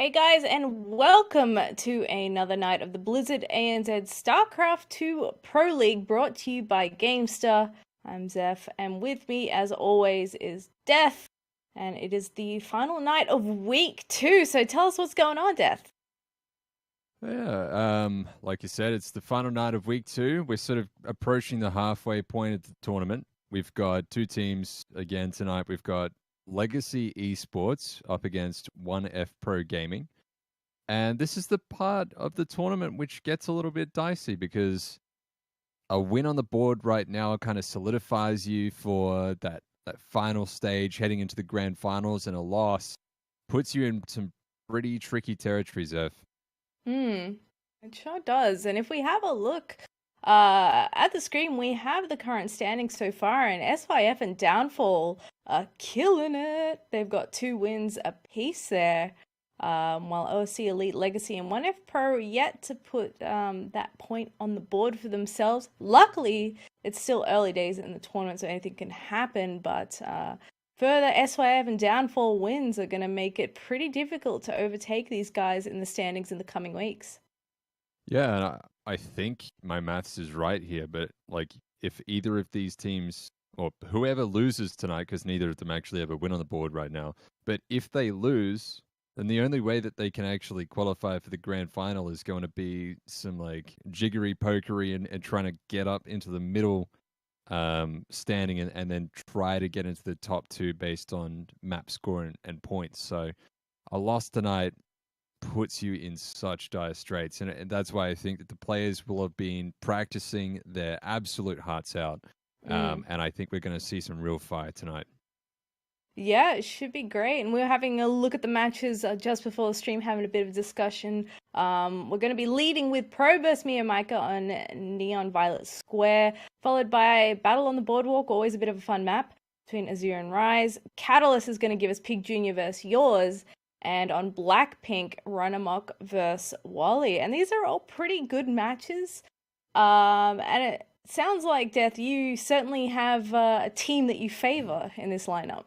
Hey guys, and welcome to another night of the Blizzard ANZ StarCraft 2 Pro League brought to you by Gamester. I'm Zeph, and with me, as always, is Death, and it is the final night of week 2. So tell us what's going on, Death. Yeah, like you said, it's the final night of week 2. We're sort of approaching the halfway point of the tournament. We've got two teams again tonight. We've got Legacy Esports up against 1F Pro Gaming. And this is the part of the tournament which gets a little bit dicey because a win on the board right now kind of solidifies you for that final stage heading into the grand finals, and a loss puts you in some pretty tricky territory, Zeph. It sure does. And if we have a look at the screen, we have the current standings so far, and SYF and Downfall are killing it. They've got 2 wins apiece there. While OSC Elite Legacy and 1F Pro yet to put that point on the board for themselves. Luckily, it's still early days in the tournament, so anything can happen, but further SYF and Downfall wins are going to make it pretty difficult to overtake these guys in the standings in the coming weeks. Yeah, and I think my maths is right here, but like if either of these teams or whoever loses tonight, because neither of them actually have a win on the board right now, but if they lose, then the only way that they can actually qualify for the grand final is going to be some like jiggery pokery and trying to get up into the middle standing and then try to get into the top 2 based on map score and points. So a loss tonight puts you in such dire straits. And that's why I think that the players will have been practicing their absolute hearts out. And I think we're going to see some real fire tonight. Yeah, it should be great. And we're having a look at the matches just before the stream, having a bit of discussion. We're going to be leading with Pro vs Meomaika on Neon Violet Square, followed by Battle on the Boardwalk, always a bit of a fun map between Azure and Rise. Catalyst is going to give us Pig Jr. versus Yours. And on Blackpink, Run Amok versus Wally. And these are all pretty good matches. And it sounds like, Death, you certainly have a team that you favor in this lineup.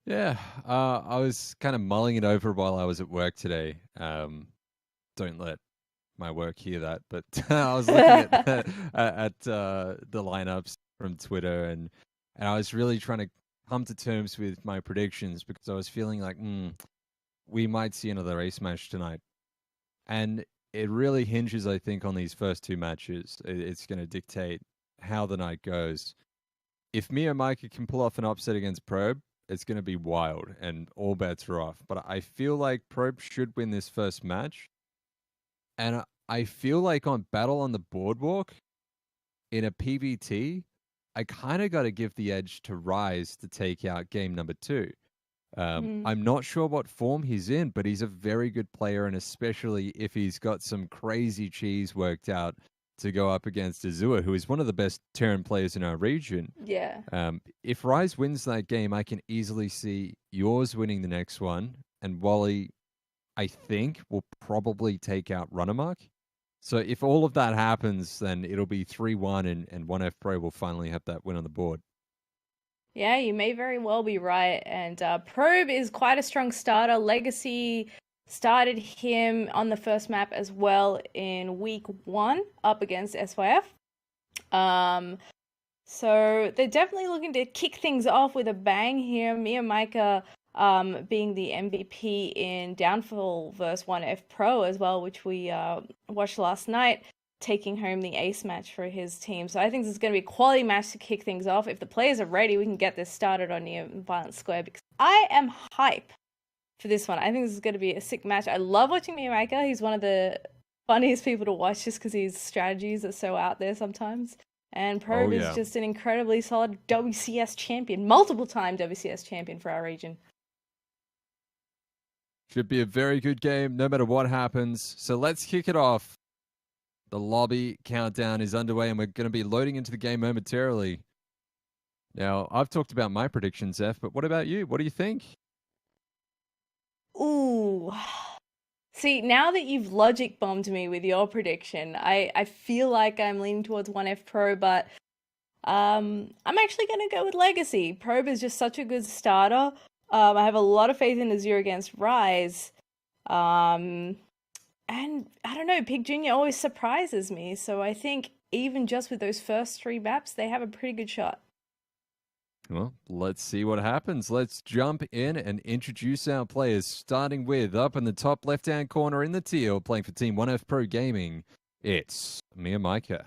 Yeah, I was kind of mulling it over while I was at work today. Don't let my work hear that, but I was looking at the lineups from Twitter, and I was really trying to come to terms with my predictions because I was feeling like we might see another ace match tonight, and it really hinges, I think, on these first 2 matches. It's going to dictate how the night goes. If Meomaika can pull off an upset against Probe, it's going to be wild and all bets are off. But I feel like Probe should win this first match. And I feel like on Battle on the Boardwalk, in a PVT, I kind of got to give the edge to Rise to take out game number 2. I'm not sure what form he's in, but he's a very good player, and especially if he's got some crazy cheese worked out to go up against Azure, who is one of the best Terran players in our region. Yeah. If Rise wins that game, I can easily see Yours winning the next one, and Wally, I think, will probably take out Runamark. So if all of that happens, then it'll be 3-1, and 1F Pro will finally have that win on the board. Yeah, you may very well be right. And Probe is quite a strong starter. Legacy started him on the first map as well in week 1 up against SYF. So they're definitely looking to kick things off with a bang here. Meomaika being the MVP in Downfall vs 1F Pro as well, which we watched last night, taking home the ace match for his team. So I think this is going to be a quality match to kick things off. If the players are ready, we can get this started on Neon Violet Square because I am hype for this one. I think this is going to be a sick match. I love watching Meomaika. He's one of the funniest people to watch just because his strategies are so out there sometimes. And Probe is just an incredibly solid WCS champion, multiple-time WCS champion for our region. Should be a very good game, no matter what happens. So let's kick it off. The lobby countdown is underway, and we're going to be loading into the game momentarily. Now, I've talked about my predictions, F, but what about you? What do you think? Ooh. See, now that you've logic bombed me with your prediction, I feel like I'm leaning towards 1F Pro, but I'm actually going to go with Legacy. Probe is just such a good starter. I have a lot of faith in Azure against Rise. Um, and I don't know, Pig Junior always surprises me. So I think even just with those first three maps, they have a pretty good shot. Well, let's see what happens. Let's jump in and introduce our players, starting with up in the top left-hand corner in the teal, playing for Team 1F Pro Gaming. It's Meomaika.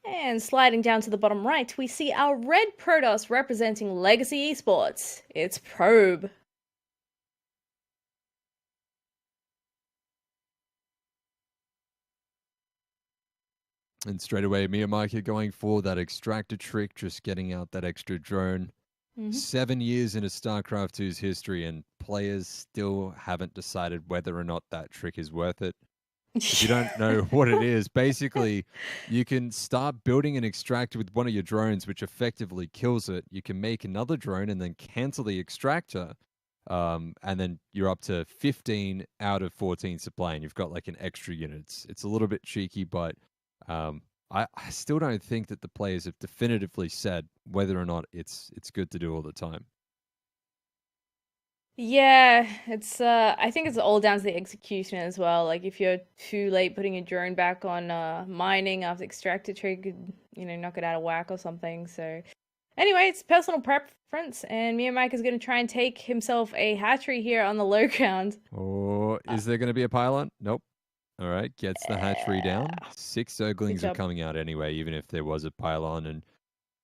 And sliding down to the bottom right, we see our red Protoss representing Legacy Esports. It's Probe. And straight away, Meomaika going for that extractor trick, just getting out that extra drone. 7 years into StarCraft 2's history, and players still haven't decided whether or not that trick is worth it. If you don't know what it is, basically, you can start building an extractor with one of your drones, which effectively kills it. You can make another drone and then cancel the extractor. And then you're up to 15 out of 14 supply, and you've got like an extra unit. It's a little bit cheeky, but I still don't think that the players have definitively said whether or not it's good to do all the time. Yeah, it's I think it's all down to the execution as well. Like if you're too late putting your drone back on mining after extractor tree could, knock it out of whack or something. So anyway, it's personal preference, and Meomaika is going to try and take himself a hatchery here on the low ground. Or is there going to be a pylon? Nope. All right, gets the hatchery down. 6 Zerglings are coming out anyway, even if there was a pylon. And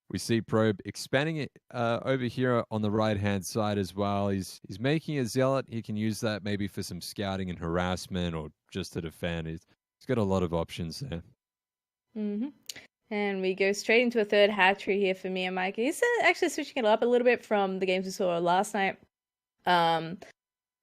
we see Probe expanding it over here on the right-hand side as well. He's making a zealot. He can use that maybe for some scouting and harassment or just to defend. He's got a lot of options there. And we go straight into a third hatchery here for Meomaika. He's actually switching it up a little bit from the games we saw last night,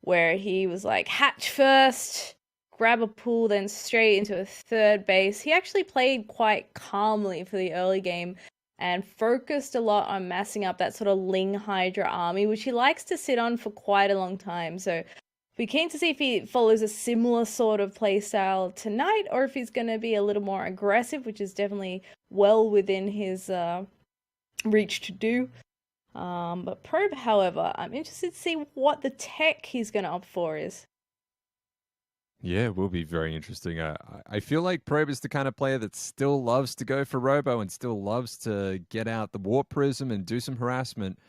where he was like hatch first, grab a pool, then straight into a third base. He actually played quite calmly for the early game and focused a lot on massing up that sort of Ling Hydra army, which he likes to sit on for quite a long time. So be keen to see if he follows a similar sort of playstyle tonight, or if he's going to be a little more aggressive, which is definitely well within his reach to do. But Probe, however, I'm interested to see what the tech he's going to opt for is. Yeah, it will be very interesting. I feel like Probe is the kind of player that still loves to go for Robo and still loves to get out the Warp Prism and do some harassment.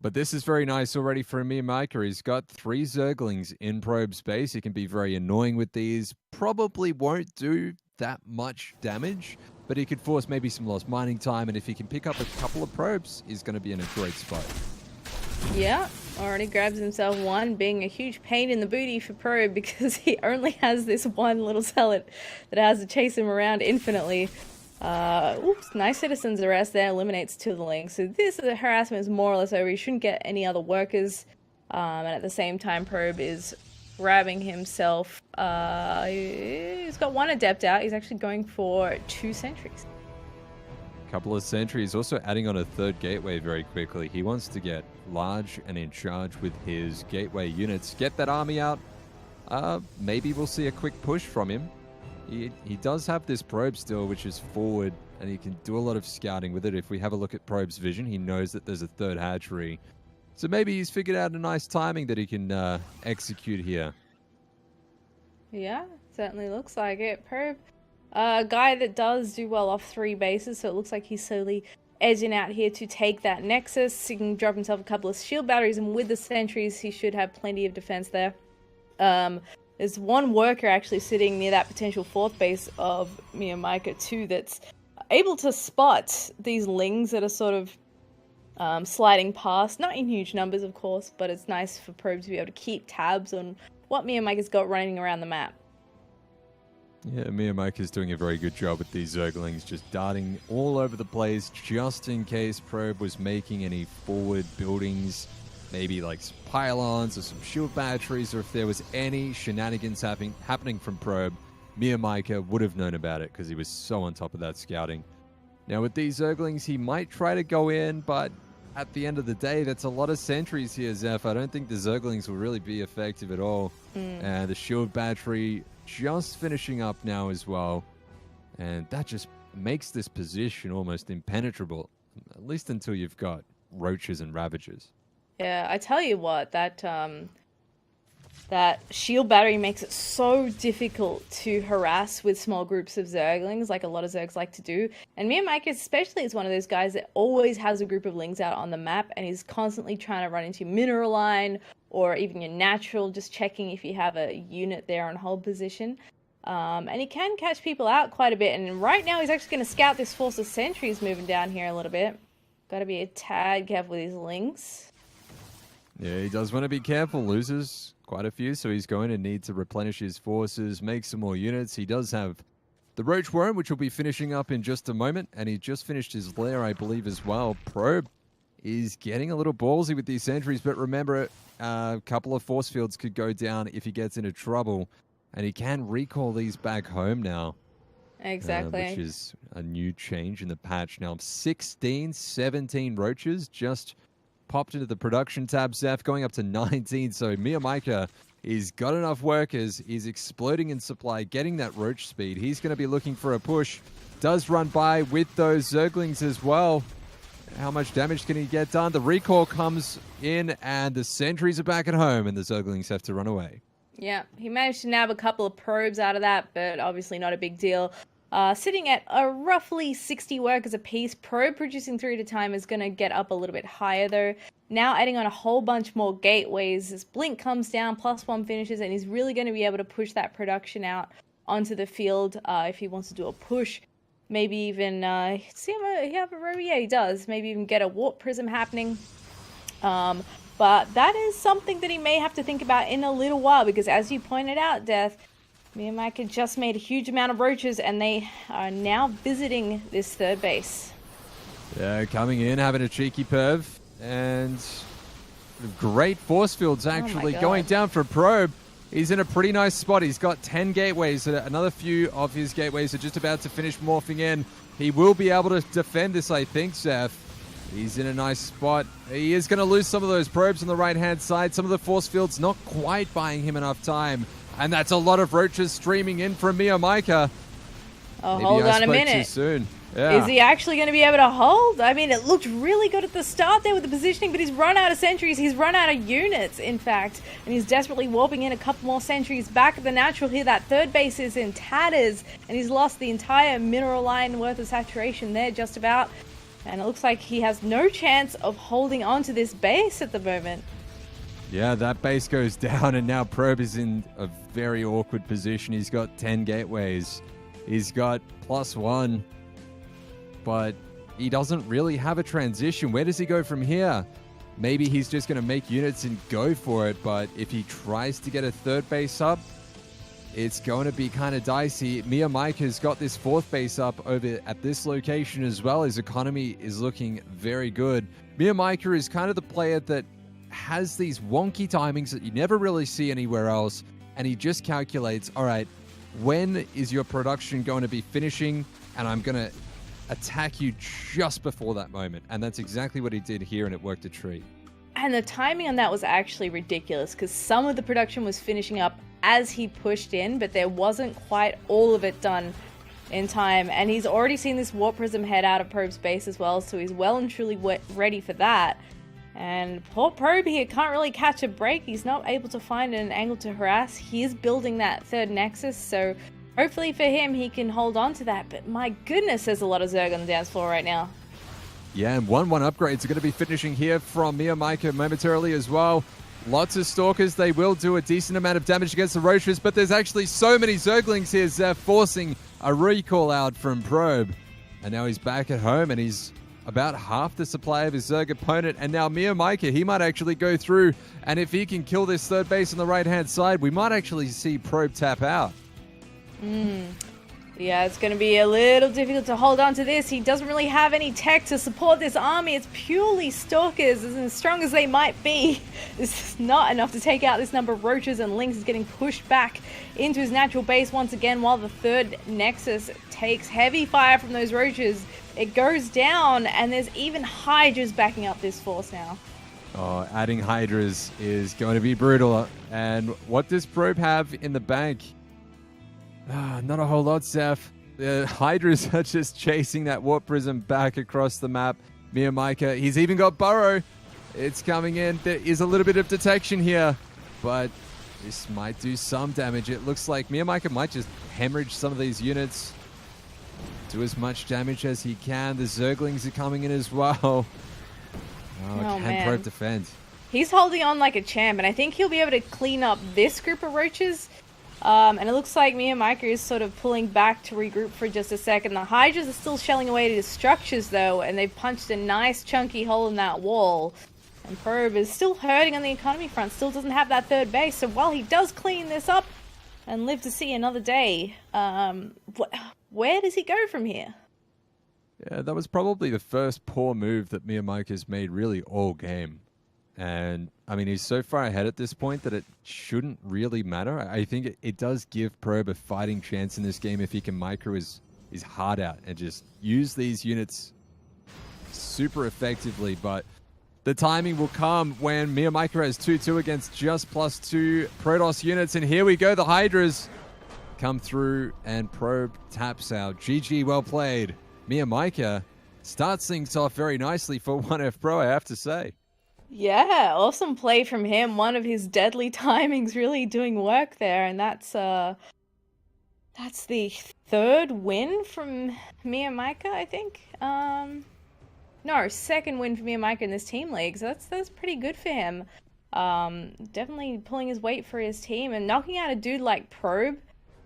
But this is very nice already for Meomaika. He's got 3 Zerglings in Probe's base. He can be very annoying with these. Probably won't do that much damage, but he could force maybe some lost mining time. And if he can pick up a couple of probes, he's going to be in a great spot. Yeah, already grabs himself one, being a huge pain in the booty for Probe because he only has this one little zealot that has to chase him around infinitely. Oops, nice citizen's arrest there, eliminates 2 of the links. So this harassment is more or less over. He shouldn't get any other workers. And at the same time, Probe is grabbing himself. He's got 1 adept out. He's actually going for 2 sentries. Couple of sentries, also adding on a 3rd gateway very quickly. He wants to get large and in charge with his gateway units. Get that army out. Maybe we'll see a quick push from him. He does have this probe still, which is forward, and he can do a lot of scouting with it. If we have a look at Probe's vision, he knows that there's a 3rd hatchery. So maybe he's figured out a nice timing that he can execute here. Yeah, certainly looks like it. Probe, a guy that does do well off 3 bases, so it looks like he's slowly edging out here to take that Nexus. He can drop himself a couple of shield batteries, and with the sentries, he should have plenty of defense there. There's 1 worker actually sitting near that potential 4th base of Meomaika too that's able to spot these lings that are sort of sliding past. Not in huge numbers, of course, but it's nice for Probe to be able to keep tabs on what Meomaika's got running around the map. Yeah, Meomaika's doing a very good job with these Zerglings, just darting all over the place, just in case Probe was making any forward buildings, maybe like some pylons or some shield batteries, or if there was any shenanigans happening from Probe, Meomaika would have known about it because he was so on top of that scouting. Now with these Zerglings, he might try to go in, but at the end of the day, that's a lot of sentries here, Zeph. I don't think the Zerglings will really be effective at all. And the shield battery just finishing up now as well. And that just makes this position almost impenetrable, at least until you've got roaches and ravagers. Yeah, I tell you what, that shield battery makes it so difficult to harass with small groups of zerglings, like a lot of zergs like to do. And Meomaika especially is one of those guys that always has a group of lings out on the map and is constantly trying to run into mineral line or even your natural, just checking if you have a unit there on hold position. And he can catch people out quite a bit. And right now he's actually going to scout this force of sentries moving down here a little bit. Got to be a tad careful with his lings. Yeah, he does want to be careful. Loses quite a few, so he's going to need to replenish his forces, make some more units. He does have the Roach Worm, which will be finishing up in just a moment, and he just finished his lair, I believe, as well. Probe is getting a little ballsy with these sentries, but remember, a couple of force fields could go down if he gets into trouble, and he can recall these back home now. Exactly. Which is a new change in the patch. Now, 17 roaches just popped into the production tab, Zeph, going up to 19. So Meomaika, he's got enough workers. He's exploding in supply, getting that roach speed. He's going to be looking for a push. Does run by with those zerglings as well. How much damage can he get done? The recall comes in, and the sentries are back at home, and the zerglings have to run away. Yeah, he managed to nab a couple of probes out of that, but obviously not a big deal. Sitting at a roughly 60 workers apiece, probe producing 3 at a time is going to get up a little bit higher though. Now adding on a whole bunch more gateways, this blink comes down, +1 finishes, and he's really going to be able to push that production out onto the field if he wants to do a push. Maybe even, see him, he have a row? Yeah, he does. Maybe even get a warp prism happening. But that is something that he may have to think about in a little while, because as you pointed out, Death, Meomaika just made a huge amount of roaches, and they are now visiting this third base. Yeah, coming in, having a cheeky perv, and great force fields actually going down for Probe. He's in a pretty nice spot. He's got 10 gateways. Another few of his gateways are just about to finish morphing in. He will be able to defend this, I think, Zeph. He's in a nice spot. He is going to lose some of those probes on the right-hand side. Some of the force fields not quite buying him enough time. And that's a lot of roaches streaming in from Meomaika. Oh, hold on a minute. Too soon. Yeah. Is he actually going to be able to hold? I mean, it looked really good at the start there with the positioning, but he's run out of sentries. He's run out of units, in fact. And he's desperately warping in a couple more sentries back at the natural here. That third base is in tatters, and he's lost the entire mineral line worth of saturation there, just about. And it looks like he has no chance of holding on to this base at the moment. Yeah, that base goes down, and now Probe is in a very awkward position. He's got 10 gateways. He's got +1, but he doesn't really have a transition. Where does he go from here? Maybe he's just going to make units and go for it, but if he tries to get a third base up, it's going to be kind of dicey. Meomaika's got this fourth base up over at this location as well. His economy is looking very good. Meomaika is kind of the player that has these wonky timings that you never really see anywhere else, and he just calculates, all right, when is your production going to be finishing, and I'm going to attack you just before that moment. And that's exactly what he did here, and it worked a treat. And the timing on that was actually ridiculous, because some of the production was finishing up as he pushed in, but there wasn't quite all of it done in time. And he's already seen this warp prism head out of Probe's base as well, so he's well and truly ready for that. And poor Probe here can't really catch a break. He's not able to find an angle to harass. He is building that third nexus, so hopefully for him he can hold on to that. But my goodness, there's a lot of Zerg on the dance floor right now. Yeah, and 1-1 upgrades are going to be finishing here from Meomaika momentarily as well. Lots of Stalkers. They will do a decent amount of damage against the Roaches, but there's actually so many Zerglings here, Zeph, forcing a recall out from Probe. And now he's back at home, and he's about half the supply of his Zerg opponent. And now Meomaika, he might actually go through, and if he can kill this third base on the right-hand side, we might actually see Probe tap out. Yeah, it's going to be a little difficult to hold on to this. He doesn't really have any tech to support this army. It's purely Stalkers, as strong as they might be. This is not enough to take out this number of Roaches, and Lynx is getting pushed back into his natural base once again, while the third Nexus takes heavy fire from those Roaches. It goes down, and there's even Hydras backing up this force now. Oh, adding Hydras is going to be brutal. And what does Probe have in the bank? Not a whole lot, Zeph. The Hydras are just chasing that Warp Prism back across the map. Meomaika, he's even got Burrow. It's coming in. There is a little bit of detection here, but this might do some damage. It looks like Meomaika might just hemorrhage some of these units. Do as much damage as he can. The Zerglings are coming in as well. Oh, can man. Probe defend? He's holding on like a champ, and I think he'll be able to clean up this group of roaches. And it looks like Meomaika is sort of pulling back to regroup for just a second. The Hydras are still shelling away at his structures, though, and they've punched a nice chunky hole in that wall. And Probe is still hurting on the economy front, still doesn't have that third base. So while he does clean this up and live to see another day, where does he go from here? Yeah, that was probably the first poor move that Meomaika's made really all game. And, I mean, he's so far ahead at this point that it shouldn't really matter. I think it does give Probe a fighting chance in this game if he can micro his heart out and just use these units super effectively. But the timing will come when Meomaika has 2-2 against just +2 Protoss units. And here we go, the Hydras come through and Probe taps out. GG, well played. Meomaika starts things off very nicely for 1F Pro, I have to say. Yeah, awesome play from him. One of his deadly timings really doing work there, and that's the third win from Meomaika, I think. No, second win for Meomaika in this team league, so that's pretty good for him. Definitely pulling his weight for his team and knocking out a dude like Probe,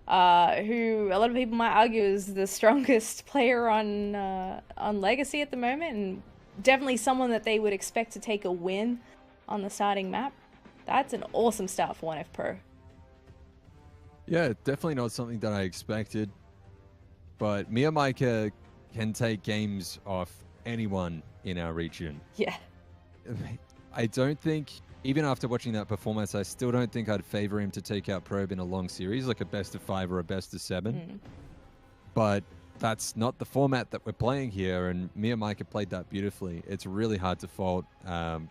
who a lot of people might argue is the strongest player on Legacy at the moment, and definitely someone that they would expect to take a win on the starting map. That's an awesome start for 1F Pro. Yeah, definitely not something that I expected. But Meomaika can take games off anyone in our region. Yeah. I don't think, even after watching that performance, I still don't think I'd favor him to take out Probe in a long series, like a best of 5 or a best of 7. But that's not the format that we're playing here, and Meomaika played that beautifully. It's really hard to fault.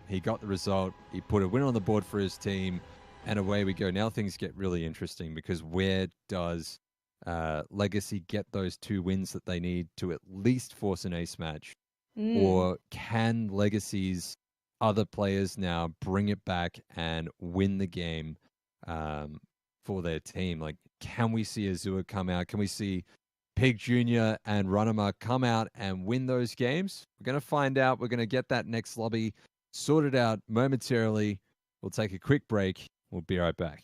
He got the result. He put a win on the board for his team, and away we go. Now things get really interesting, because where does Legacy get those 2 wins that they need to at least force an ace match? Or can Legacy's other players now bring it back and win the game for their team? Like, can we see Azure come out? Can we see Pig Jr. and Runama come out and win those games? We're going to find out. We're going to get that next lobby sorted out momentarily. We'll take a quick break. We'll be right back.